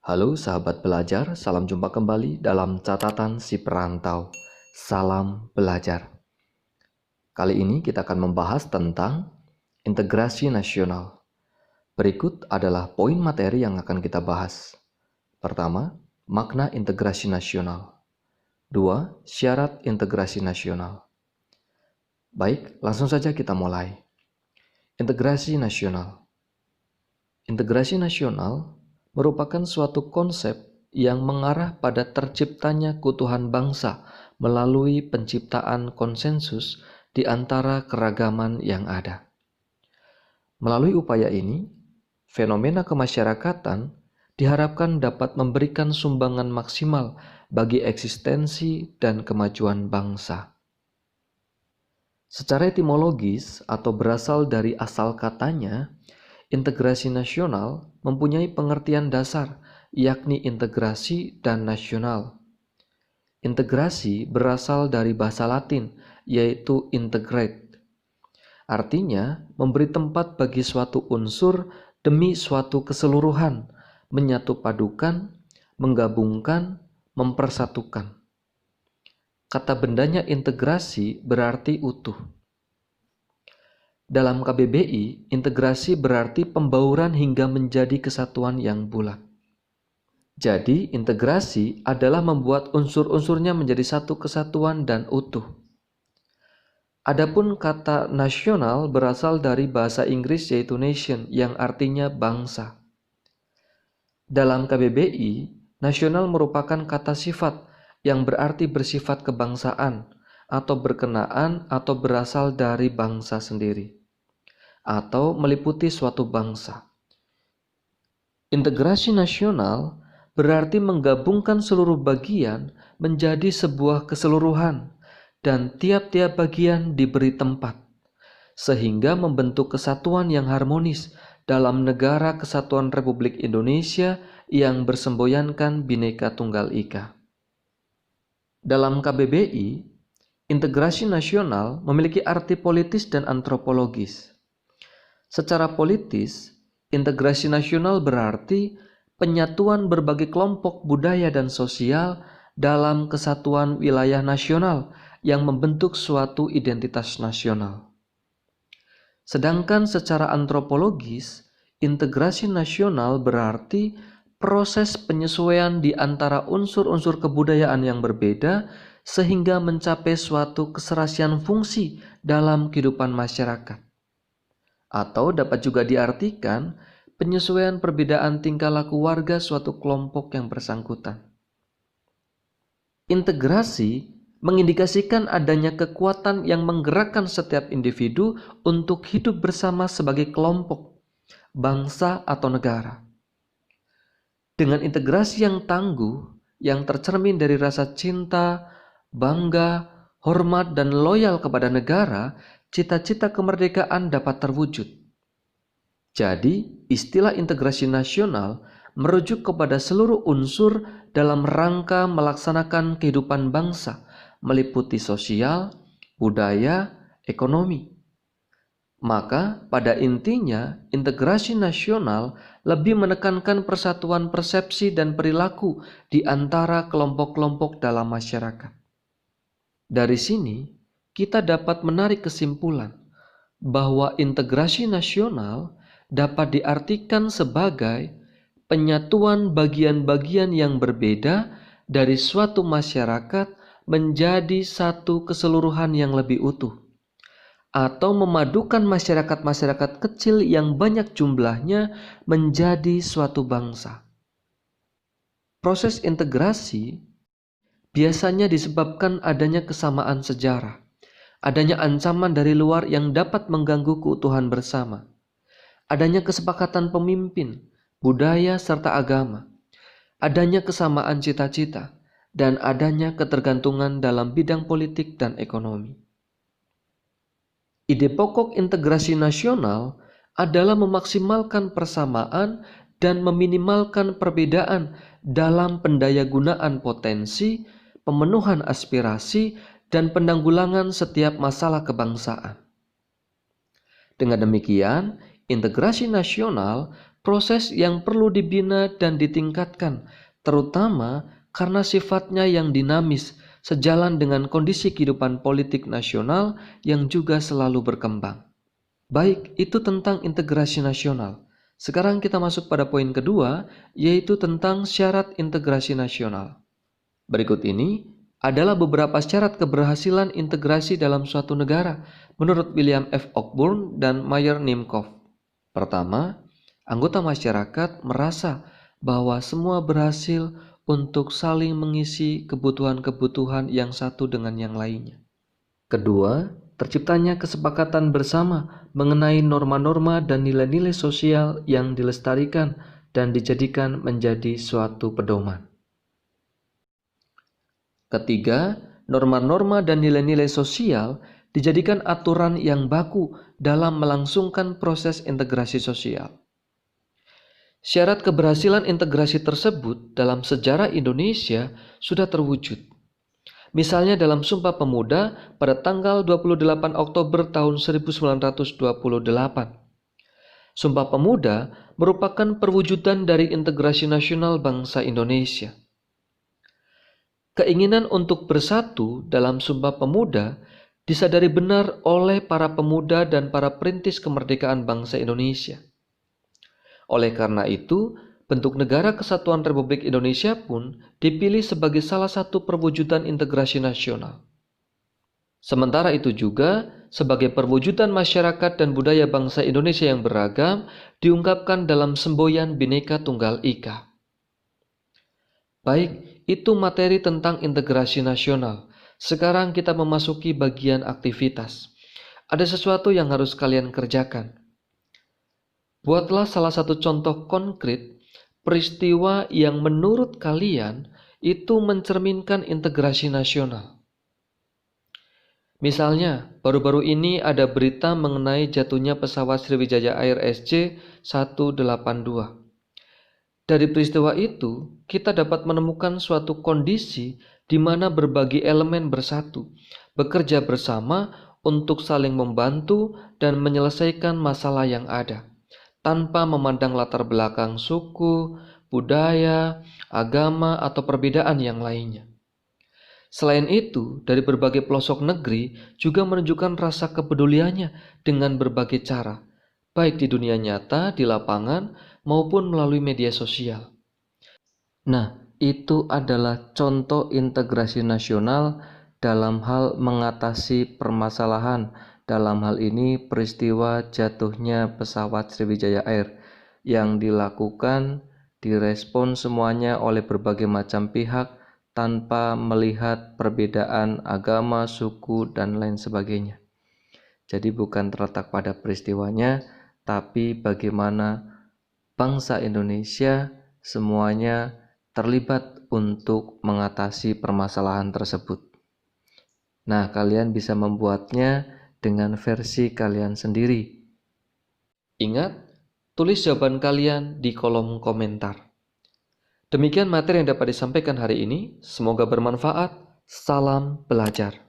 Halo sahabat belajar, salam jumpa kembali dalam catatan si perantau. Salam belajar. Kali ini kita akan membahas tentang integrasi nasional. Berikut adalah poin materi yang akan kita bahas. Pertama, makna integrasi nasional. 2, syarat integrasi nasional. Baik, langsung saja kita mulai. Integrasi nasional. Integrasi nasional merupakan suatu konsep yang mengarah pada terciptanya keutuhan bangsa melalui penciptaan konsensus di antara keragaman yang ada. Melalui upaya ini, fenomena kemasyarakatan diharapkan dapat memberikan sumbangan maksimal bagi eksistensi dan kemajuan bangsa. Secara etimologis atau berasal dari asal katanya, integrasi nasional mempunyai pengertian dasar, yakni integrasi dan nasional. Integrasi berasal dari bahasa Latin, yaitu integrate. Artinya, memberi tempat bagi suatu unsur demi suatu keseluruhan, menyatupadukan, menggabungkan, mempersatukan. Kata bendanya integrasi berarti utuh. Dalam KBBI, integrasi berarti pembauran hingga menjadi kesatuan yang bulat. Jadi, integrasi adalah membuat unsur-unsurnya menjadi satu kesatuan dan utuh. Adapun kata nasional berasal dari bahasa Inggris yaitu nation yang artinya bangsa. Dalam KBBI, nasional merupakan kata sifat yang berarti bersifat kebangsaan atau berkenaan atau berasal dari bangsa sendiri, atau meliputi suatu bangsa. Integrasi nasional berarti menggabungkan seluruh bagian menjadi sebuah keseluruhan dan tiap-tiap bagian diberi tempat, sehingga membentuk kesatuan yang harmonis dalam Negara Kesatuan Republik Indonesia yang bersemboyankan Bhinneka Tunggal Ika. Dalam KBBI, integrasi nasional memiliki arti politis dan antropologis. Secara politis, integrasi nasional berarti penyatuan berbagai kelompok budaya dan sosial dalam kesatuan wilayah nasional yang membentuk suatu identitas nasional. Sedangkan secara antropologis, integrasi nasional berarti proses penyesuaian di antara unsur-unsur kebudayaan yang berbeda sehingga mencapai suatu keserasian fungsi dalam kehidupan masyarakat. Atau dapat juga diartikan penyesuaian perbedaan tingkah laku warga suatu kelompok yang bersangkutan. Integrasi mengindikasikan adanya kekuatan yang menggerakkan setiap individu untuk hidup bersama sebagai kelompok, bangsa atau negara. Dengan integrasi yang tangguh, yang tercermin dari rasa cinta, bangga, hormat, dan loyal kepada negara, cita-cita kemerdekaan dapat terwujud. Jadi, istilah integrasi nasional merujuk kepada seluruh unsur dalam rangka melaksanakan kehidupan bangsa, meliputi sosial, budaya, ekonomi. Maka, pada intinya, integrasi nasional lebih menekankan persatuan persepsi dan perilaku di antara kelompok-kelompok dalam masyarakat. Dari sini, kita dapat menarik kesimpulan bahwa integrasi nasional dapat diartikan sebagai penyatuan bagian-bagian yang berbeda dari suatu masyarakat menjadi satu keseluruhan yang lebih utuh, atau memadukan masyarakat-masyarakat kecil yang banyak jumlahnya menjadi suatu bangsa. Proses integrasi biasanya disebabkan adanya kesamaan sejarah, adanya ancaman dari luar yang dapat mengganggu keutuhan bersama, adanya kesepakatan pemimpin, budaya, serta agama, adanya kesamaan cita-cita, dan adanya ketergantungan dalam bidang politik dan ekonomi. Ide pokok integrasi nasional adalah memaksimalkan persamaan dan meminimalkan perbedaan dalam pendayagunaan potensi, pemenuhan aspirasi, dan penanggulangan setiap masalah kebangsaan. Dengan demikian, integrasi nasional proses yang perlu dibina dan ditingkatkan, terutama karena sifatnya yang dinamis, sejalan dengan kondisi kehidupan politik nasional yang juga selalu berkembang. Baik, itu tentang integrasi nasional. Sekarang kita masuk pada poin kedua, yaitu tentang syarat integrasi nasional. Berikut ini adalah beberapa syarat keberhasilan integrasi dalam suatu negara menurut William F. Cockburn dan Meyer Nimkov. Pertama, anggota masyarakat merasa bahwa semua berhasil untuk saling mengisi kebutuhan-kebutuhan yang satu dengan yang lainnya. Kedua, terciptanya kesepakatan bersama mengenai norma-norma dan nilai-nilai sosial yang dilestarikan dan dijadikan menjadi suatu pedoman. Ketiga, norma-norma dan nilai-nilai sosial dijadikan aturan yang baku dalam melangsungkan proses integrasi sosial. Syarat keberhasilan integrasi tersebut dalam sejarah Indonesia sudah terwujud. Misalnya dalam Sumpah Pemuda pada tanggal 28 Oktober tahun 1928. Sumpah Pemuda merupakan perwujudan dari integrasi nasional bangsa Indonesia. Keinginan untuk bersatu dalam Sumpah Pemuda disadari benar oleh para pemuda dan para perintis kemerdekaan bangsa Indonesia. Oleh karena itu, bentuk Negara Kesatuan Republik Indonesia pun dipilih sebagai salah satu perwujudan integrasi nasional. Sementara itu juga, sebagai perwujudan masyarakat dan budaya bangsa Indonesia yang beragam, diungkapkan dalam semboyan Bhinneka Tunggal Ika. Baik, itu materi tentang integrasi nasional. Sekarang kita memasuki bagian aktivitas. Ada sesuatu yang harus kalian kerjakan. Buatlah salah satu contoh konkret peristiwa yang menurut kalian itu mencerminkan integrasi nasional. Misalnya, baru-baru ini ada berita mengenai jatuhnya pesawat Sriwijaya Air SJ182. Dari peristiwa itu, kita dapat menemukan suatu kondisi di mana berbagai elemen bersatu, bekerja bersama untuk saling membantu dan menyelesaikan masalah yang ada, tanpa memandang latar belakang suku, budaya, agama, atau perbedaan yang lainnya. Selain itu, dari berbagai pelosok negeri juga menunjukkan rasa kepeduliannya dengan berbagai cara, baik di dunia nyata, di lapangan, maupun melalui media sosial. Nah, itu adalah contoh integrasi nasional dalam hal mengatasi permasalahan. Dalam hal ini peristiwa jatuhnya pesawat Sriwijaya Air yang dilakukan, direspon semuanya oleh berbagai macam pihak tanpa melihat perbedaan agama, suku, dan lain sebagainya. Jadi bukan terletak pada peristiwanya, tapi bagaimana bangsa Indonesia semuanya terlibat untuk mengatasi permasalahan tersebut. Nah, kalian bisa membuatnya dengan versi kalian sendiri. Ingat, tulis jawaban kalian di kolom komentar. Demikian materi yang dapat disampaikan hari ini. Semoga bermanfaat. Salam belajar.